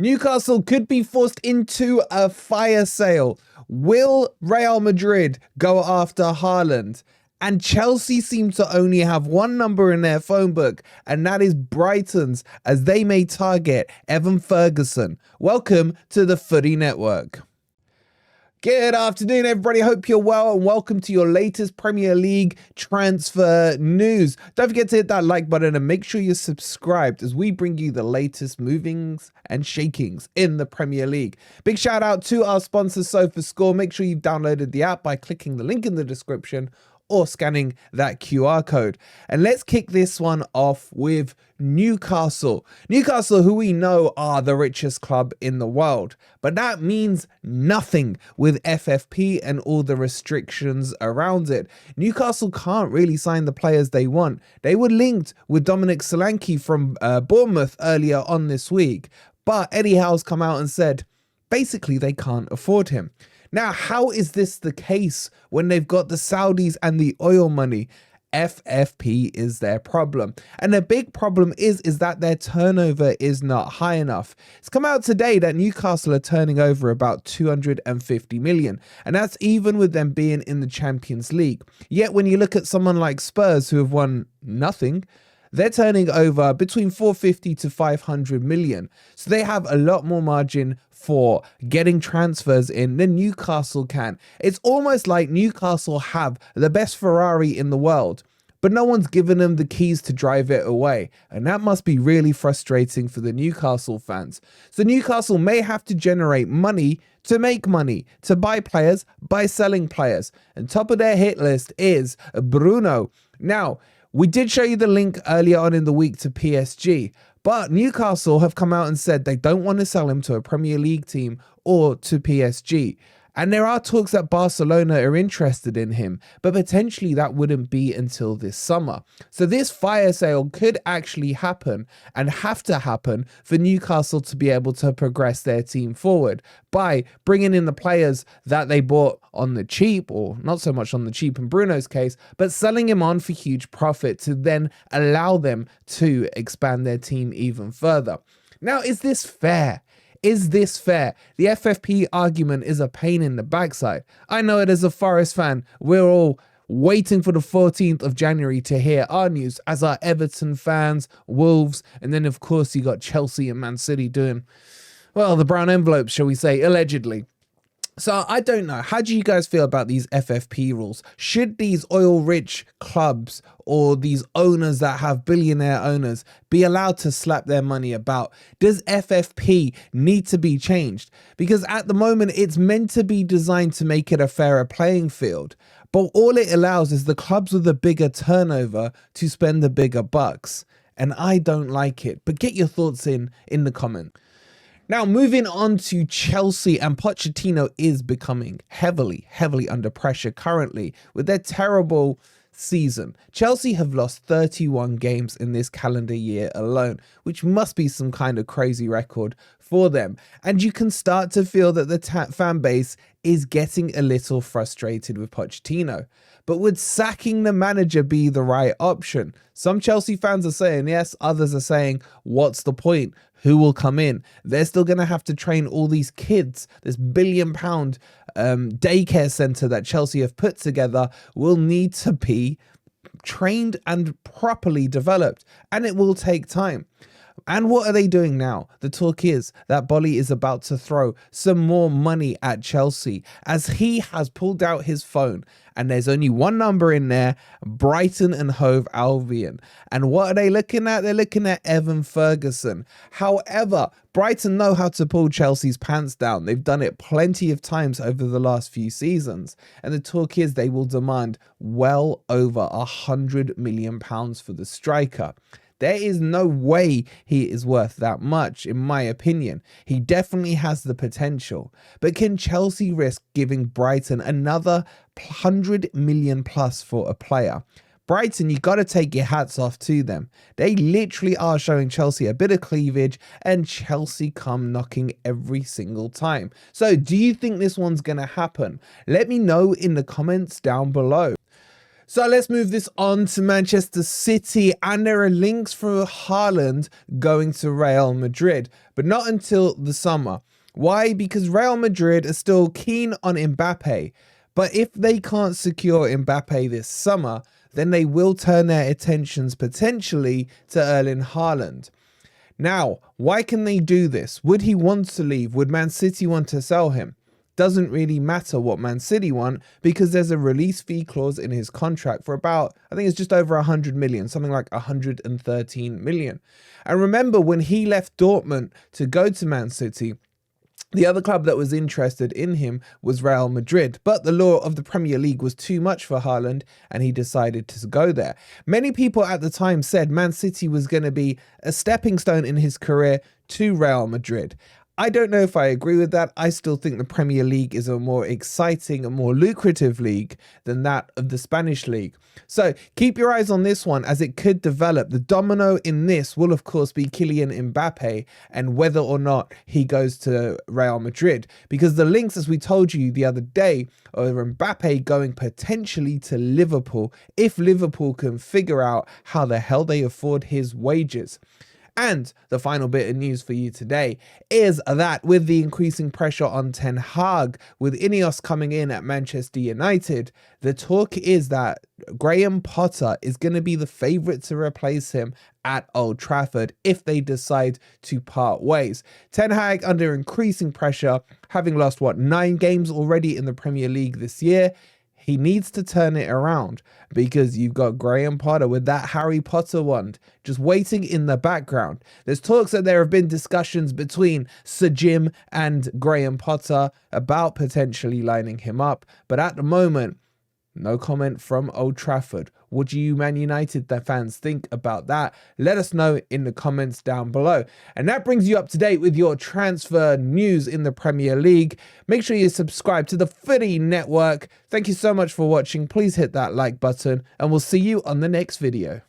Newcastle could be forced into a fire sale. Will Real Madrid go after Haaland? And Chelsea seem to only have one number in their phone book, and that is Brightons, as they may target Evan Ferguson. Welcome to the Footy Network. Good afternoon, everybody. Hope you're well, and welcome to your latest Premier League transfer news. Don't forget to hit that like button and make sure you're subscribed as we bring you the latest movings and shakings in the Premier League. Big shout out to our sponsor, SofaScore. Make sure you've downloaded the app by clicking the link in the description or scanning that QR code. And let's kick this one off with Newcastle. Newcastle, who we know are the richest club in the world, but that means nothing with FFP and all the restrictions around it. Newcastle can't really sign the players they want. They were linked with Dominic Solanke from Bournemouth earlier on this week, but Eddie Howe's come out and said basically they can't afford him. Now, how is this the case when they've got the Saudis and the oil money? FFP is their problem. And the big problem is that their turnover is not high enough. It's come out today that Newcastle are turning over about 250 million. And that's even with them being in the Champions League. Yet when you look at someone like Spurs, who have won nothing, they're turning over between 450 to 500 million. So they have a lot more margin for getting transfers in than Newcastle can. It's almost like Newcastle have the best Ferrari in the world, but no one's given them the keys to drive it away. And that must be really frustrating for the Newcastle fans. So Newcastle may have to generate money to make money, to buy players by selling players. And top of their hit list is Bruno. Now, we did show you the link earlier on in the week to PSG, but Newcastle have come out and said they don't want to sell him to a Premier League team or to PSG. And there are talks that Barcelona are interested in him, but potentially that wouldn't be until this summer. So this fire sale could actually happen and have to happen for Newcastle to be able to progress their team forward by bringing in the players that they bought on the cheap, or not so much on the cheap in Bruno's case, but selling him on for huge profit to then allow them to expand their team even further. Now, is this fair? Is this fair? The FFP argument is a pain in the backside. I know it as a Forest fan. We're all waiting for the 14th of January to hear our news, as are Everton fans, Wolves, and then of course you got Chelsea and Man City doing, well, the brown envelopes, shall we say, allegedly. So I don't know. How do you guys feel about these FFP rules? Should these oil-rich clubs or these owners that have billionaire owners be allowed to slap their money about? Does FFP need to be changed? Because at the moment, it's meant to be designed to make it a fairer playing field. But all it allows is the clubs with a bigger turnover to spend the bigger bucks. And I don't like it. But get your thoughts in the comment. Now, moving on to Chelsea, and Pochettino is becoming heavily under pressure currently with their terrible season. Chelsea have lost 31 games in this calendar year alone, which must be some kind of crazy record for them. And you can start to feel that the fan base is getting a little frustrated with Pochettino. But would sacking the manager be the right option? Some Chelsea fans are saying yes, others are saying, what's the point? Who will come in? They're still going to have to train all these kids. This £1 billion daycare centre that Chelsea have put together will need to be trained and properly developed, and it will take time. And what are they doing now? The talk is that Bolly is about to throw some more money at Chelsea, as he has pulled out his phone and there's only one number in there, Brighton and Hove Albion. And what are they looking at? They're looking at Evan Ferguson. However, Brighton know how to pull Chelsea's pants down. They've done it plenty of times over the last few seasons. And the talk is they will demand well over £100 million for the striker. There is no way he is worth that much, in my opinion. He definitely has the potential. But can Chelsea risk giving Brighton another 100 million plus for a player? Brighton, you got to take your hats off to them. They literally are showing Chelsea a bit of cleavage, and Chelsea come knocking every single time. So do you think this one's going to happen? Let me know in the comments down below. So let's move this on to Manchester City, and there are links for Haaland going to Real Madrid, but not until the summer. Why? Because Real Madrid are still keen on Mbappe, but if they can't secure Mbappe this summer, then they will turn their attentions potentially to Erling Haaland. Now, why can they do this? Would he want to leave? Would Man City want to sell him? Doesn't really matter what Man City want, because there's a release fee clause in his contract for about, I think it's just over 100 million, something like 113 million. And remember, when he left Dortmund to go to Man City, the other club that was interested in him was Real Madrid, but the law of the Premier League was too much for Haaland and he decided to go there. Many people at the time said Man City was going to be a stepping stone in his career to Real Madrid. I don't know if I agree with that. I still think the Premier League is a more exciting and more lucrative league than that of the Spanish league. So keep your eyes on this one as it could develop. The domino in this will, of course, be Kylian Mbappe and whether or not he goes to Real Madrid. Because the links, as we told you the other day, are Mbappe going potentially to Liverpool if Liverpool can figure out how the hell they afford his wages. And the final bit of news for you today is that with the increasing pressure on Ten Hag, with Ineos coming in at Manchester United, the talk is that Graham Potter is going to be the favourite to replace him at Old Trafford if they decide to part ways. Ten Hag under increasing pressure, having lost, 9 games already in the Premier League this year. He needs to turn it around because you've got Graham Potter with that Harry Potter wand just waiting in the background. There's talks that there have been discussions between Sir Jim and Graham Potter about potentially lining him up. But at the moment, no comment from Old Trafford. What do you Man United fans think about that? Let us know in the comments down below. And that brings you up to date with your transfer news in the Premier League. Make sure you subscribe to the Footy Network. Thank you so much for watching. Please hit that like button and we'll see you on the next video.